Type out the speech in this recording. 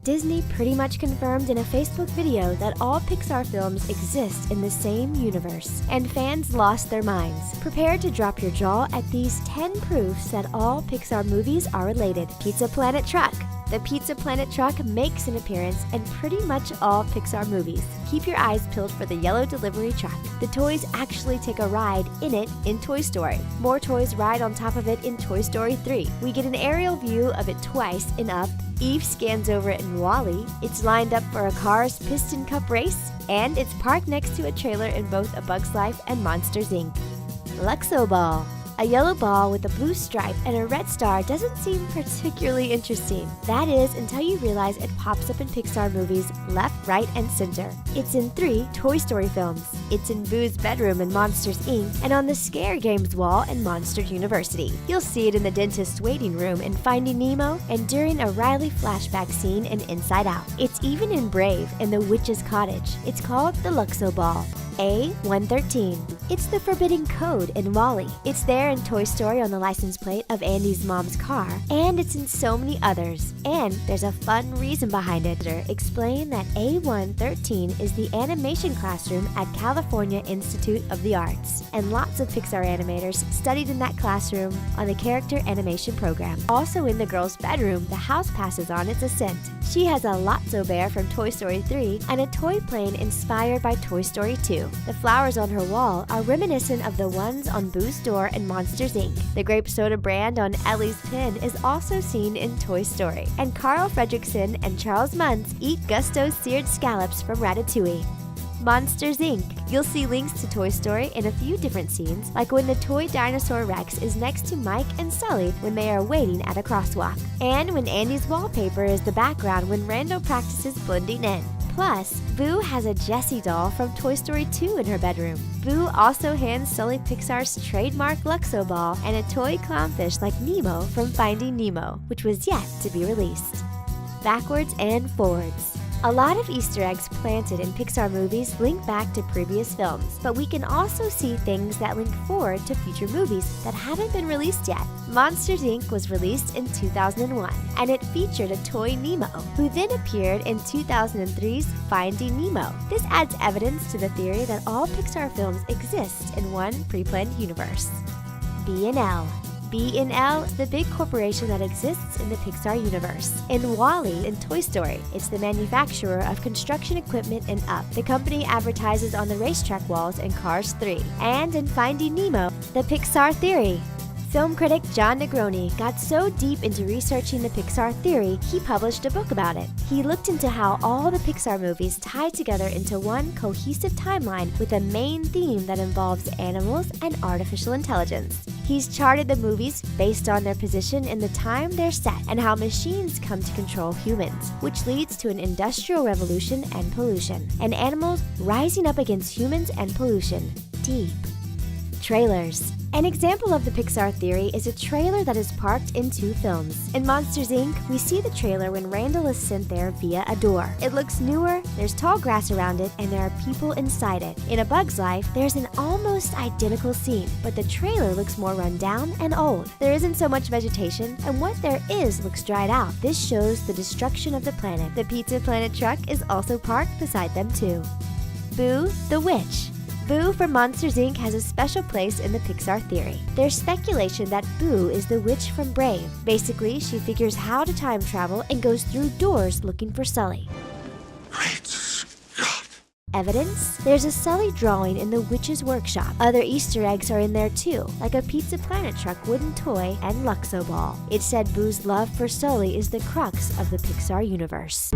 Disney pretty much confirmed in a Facebook video that all Pixar films exist in the same universe, and fans lost their minds. Prepare to drop your jaw at these 10 proofs that all Pixar movies are related. Pizza Planet Truck. The Pizza Planet truck makes an appearance in pretty much all Pixar movies. Keep your eyes peeled for the yellow delivery truck. The toys actually take a ride in it in Toy Story. More toys ride on top of it in Toy Story 3. We get an aerial view of it twice in Up. Eve scans over it in WALL-E. It's lined up for a Cars Piston Cup race, and it's parked next to a trailer in both A Bug's Life and Monsters, Inc. Luxo Ball. A yellow ball with a blue stripe and a red star doesn't seem particularly interesting. That is, until you realize it pops up in Pixar movies left, right, and center. It's in 3 Toy Story films. It's in Boo's bedroom in Monsters, Inc. and on the Scare Games wall in Monsters University. You'll see it in the dentist's waiting room in Finding Nemo and during a Riley flashback scene in Inside Out. It's even in Brave in the Witch's Cottage. It's called the Luxo Ball. A113. It's the forbidden code in WALL-E. It's there in Toy Story on the license plate of Andy's mom's car, and it's in so many others. And there's a fun reason behind it. Explain that A113 is the animation classroom at California Institute of the Arts, and lots of Pixar animators studied in that classroom on the character animation program. Also in the girl's bedroom, the house passes on its ascent. She has a Lotso bear from Toy Story 3 and a toy plane inspired by Toy Story 2. The flowers on her wall are reminiscent of the ones on Boo's door in Monsters, Inc. The grape soda brand on Ellie's pin is also seen in Toy Story. And Carl Fredricksen and Charles Muntz eat Gusto's seared scallops from Ratatouille. Monsters, Inc. You'll see links to Toy Story in a few different scenes, like when the toy dinosaur Rex is next to Mike and Sully when they are waiting at a crosswalk, and when Andy's wallpaper is the background when Randall practices blending in. Plus, Boo has a Jessie doll from Toy Story 2 in her bedroom. Boo also hands Sully Pixar's trademark Luxo ball and a toy clownfish like Nemo from Finding Nemo, which was yet to be released. Backwards and forwards. A lot of Easter eggs planted in Pixar movies link back to previous films, but we can also see things that link forward to future movies that haven't been released yet. Monsters, Inc. was released in 2001, and it featured a toy Nemo, who then appeared in 2003's Finding Nemo. This adds evidence to the theory that all Pixar films exist in one pre-planned universe. B&L. B&L is the big corporation that exists in the Pixar universe. In WALL-E and Toy Story, it's the manufacturer of construction equipment in Up. The company advertises on the racetrack walls in Cars 3. And in Finding Nemo, the Pixar theory. Film critic John Negroni got so deep into researching the Pixar theory, he published a book about it. He looked into how all the Pixar movies tie together into one cohesive timeline with a main theme that involves animals and artificial intelligence. He's charted the movies based on their position in the time they're set and how machines come to control humans, which leads to an industrial revolution and pollution, and animals rising up against humans and pollution. Deep. Trailers. An example of the Pixar theory is a trailer that is parked in 2 films. In Monsters, Inc., we see the trailer when Randall is sent there via a door. It looks newer, there's tall grass around it, and there are people inside it. In A Bug's Life, there's an almost identical scene, but the trailer looks more run down and old. There isn't so much vegetation, and what there is looks dried out. This shows the destruction of the planet. The Pizza Planet truck is also parked beside them too. Boo the Witch. Boo from Monsters, Inc. has a special place in the Pixar theory. There's speculation that Boo is the witch from Brave. Basically, she figures how to time travel and goes through doors looking for Sully. Great Scott! Evidence? There's a Sully drawing in the witch's workshop. Other Easter eggs are in there too, like a Pizza Planet truck wooden toy and Luxo ball. It said Boo's love for Sully is the crux of the Pixar universe.